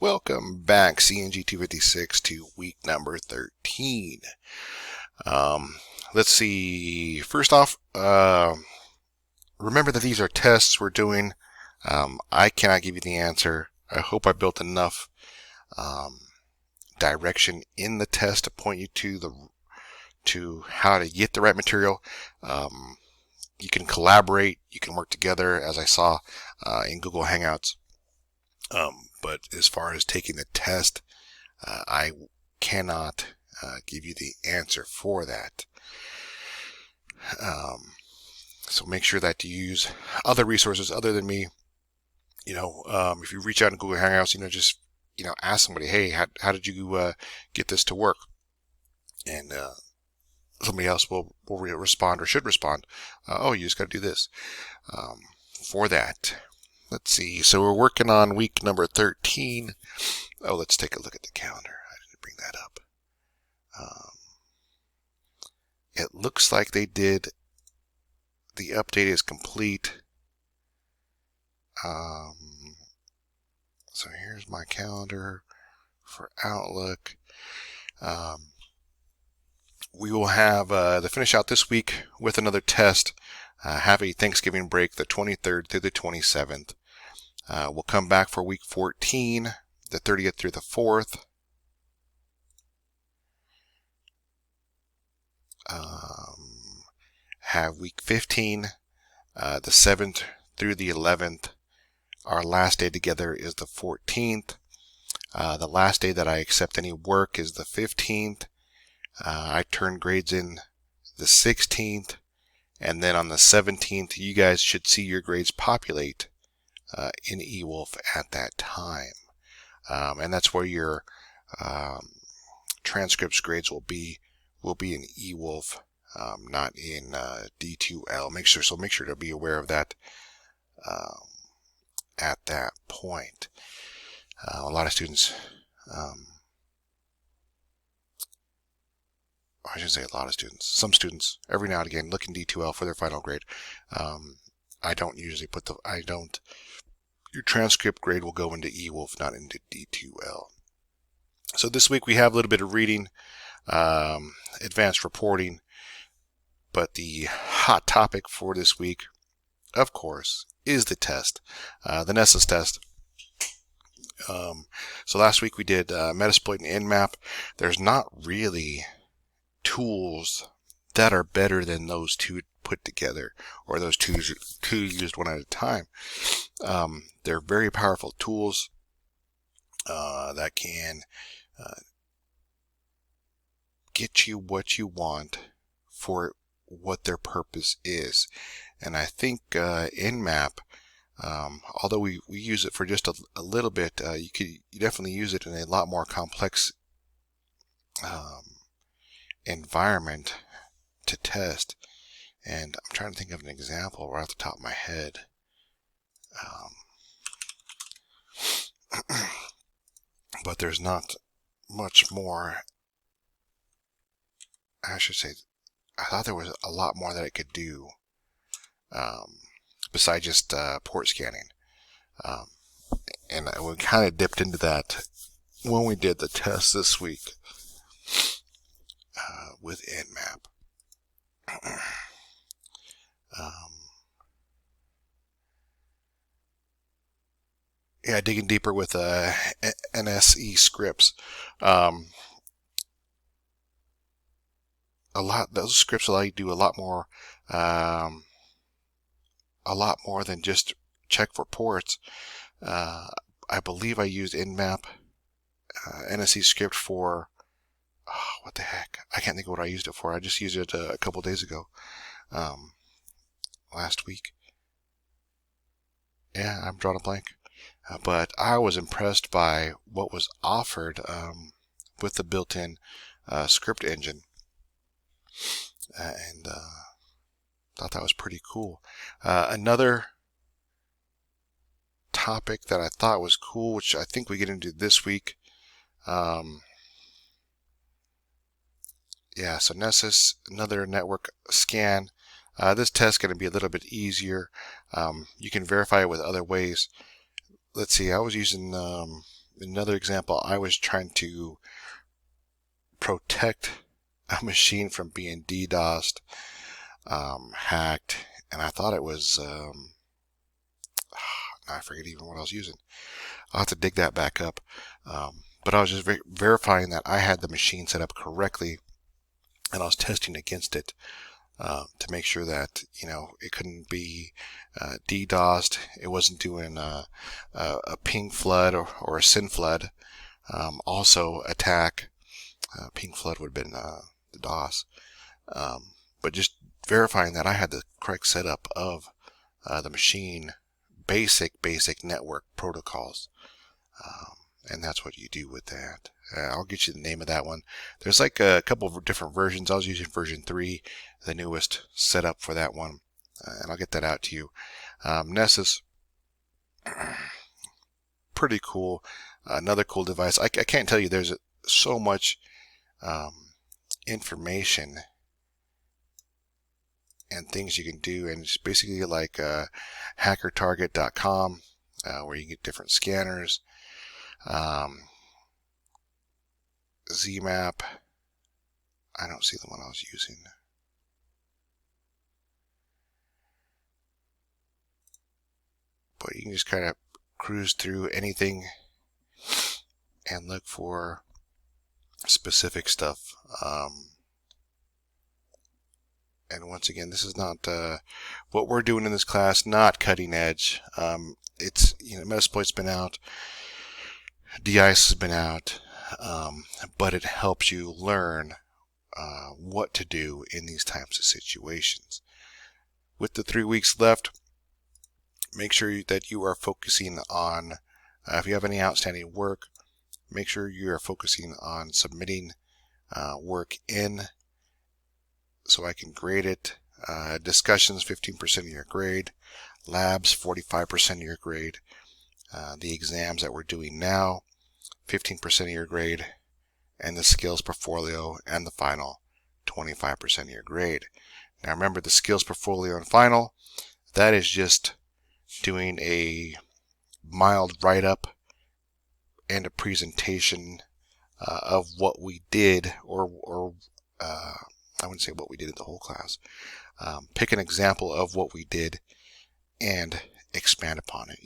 Welcome back, CNG 256, to week number 13. Let's see. First off, remember that these are tests we're doing. I cannot give you the answer. I hope I built enough direction in the test to point you to how to get the right material. You can collaborate. You can work together, as I saw in Google Hangouts. But as far as taking the test, I cannot give you the answer for that. So make sure that you use other resources other than me. If you reach out in Google Hangouts, just ask somebody, hey, how did you get this to work? And somebody else will respond or should respond. Oh, you just got to do this for that. Let's see. So we're working on week number 13. Oh, let's take a look at the calendar. I didn't bring that up. It looks like they did. The update is complete. So here's my calendar for Outlook. We will have the finish out this week with another test. Have a Thanksgiving break the 23rd through the 27th. We'll come back for week 14, the 30th through the 4th. Have week 15, the 7th through the 11th. Our last day together is the 14th. The last day that I accept any work is the 15th. I turn grades in the 16th. And then on the 17th, you guys should see your grades populate in eWolf at that time. And that's where your transcripts grades will be in eWolf, not in D2L. Make sure to be aware of that at that point. A lot of students, I shouldn't say a lot of students, some students every now and again look in D2L for their final grade. I don't usually your transcript grade will go into eWolf, not into D2L. So this week we have a little bit of reading, advanced reporting, but the hot topic for this week, of course, is the test, the Nessus test. So last week we did Metasploit and Nmap. There's not really tools that are better than those two put together, or those two used one at a time. They're very powerful tools that can get you what you want for what their purpose is. And I think Nmap, although we use it for just a little bit, you definitely use it in a lot more complex environment to test. And I'm trying to think of an example right off the top of my head. But there's not much more. I should say, I thought there was a lot more that it could do besides just port scanning. And we kind of dipped into that when we did the test this week with Nmap. Digging deeper with NSE scripts. Those scripts allow you to do a lot more than just check for ports. I believe I used Nmap NSE script for what the heck? I can't think of what I used it for. I just used it a couple days ago, last week. Yeah, I'm drawing a blank. But I was impressed by what was offered with the built-in script engine, and thought that was pretty cool. Another topic that I thought was cool, which I think we get into this week. So Nessus, another network scan. This test is going to be a little bit easier. You can verify it with other ways. Let's see, I was using Another example, I was trying to protect a machine from being DDoSed, hacked, and I thought it was, I forget even what I was using. I'll have to dig that back up. But I was just verifying that I had the machine set up correctly, and I was testing against it to make sure that, it couldn't be DDoSed. It wasn't doing a ping flood or a SYN flood. Also attack. Ping flood would have been the DOS. But just verifying that I had the correct setup of the machine, basic network protocols. And that's what you do with that. I'll get you the name of that one. There's like a couple of different versions. I was using version 3, the newest setup for that one. And I'll get that out to you. Nessus, pretty cool. Another cool device. I can't tell you, there's so much information and things you can do. And it's basically like hackertarget.com, where you get different scanners. ZMAP, I don't see the one I was using. But you can just kind of cruise through anything and look for specific stuff. And once again, this is not what we're doing in this class, not cutting edge. It's, Metasploit's been out, DICE has been out, but it helps you learn what to do in these types of situations. With the 3 weeks left, make sure that you are focusing on, if you have any outstanding work, make sure you are focusing on submitting work in so I can grade it. Discussions, 15% of your grade. Labs, 45% of your grade. The exams that we're doing now, 15% of your grade. And the skills portfolio and the final, 25% of your grade. Now remember, the skills portfolio and final, that is just doing a mild write-up and a presentation of what we did, or I wouldn't say what we did in the whole class. Pick an example of what we did and expand upon it.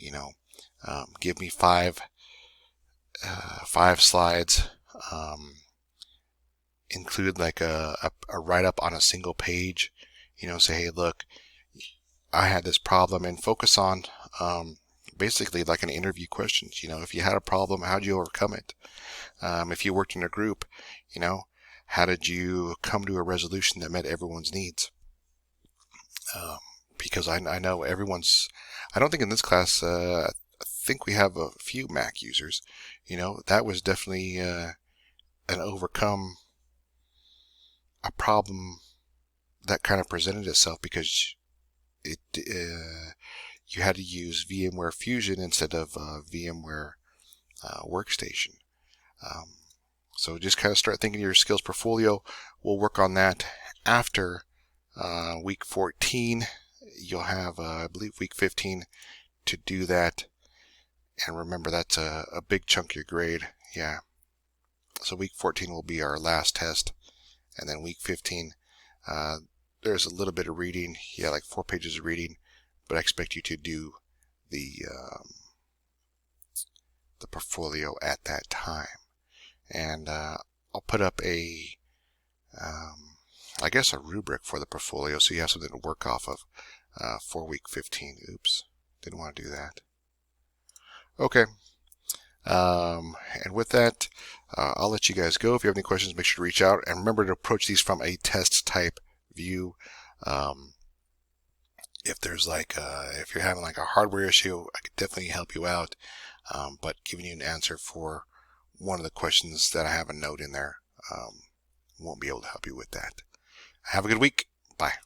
Give me five slides. Include like a write-up on a single page. Say, hey, look, I had this problem, and focus on basically like an interview questions. If you had a problem, how did you overcome it? If you worked in a group, how did you come to a resolution that met everyone's needs? Because I know I don't think in this class, I think we have a few Mac users. That was definitely an overcome a problem that kind of presented itself, because you had to use VMware Fusion instead of VMware Workstation. So just kind of start thinking of your skills portfolio. We'll work on that after week 14. You'll have, I believe, week 15 to do that. And remember, that's a big chunk of your grade. Yeah. So week 14 will be our last test. And then week 15, there's a little bit of reading. Yeah, like 4 pages of reading. But I expect you to do the portfolio at that time. And I'll put up I guess a rubric for the portfolio, so you have something to work off of for week 15. Oops, didn't want to do that. Okay. And with that, I'll let you guys go. If you have any questions, make sure to reach out. And remember to approach these from a test type view. If there's if you're having like a hardware issue, I could definitely help you out. But giving you an answer for one of the questions that I have a note in there, won't be able to help you with that. Have a good week. Bye.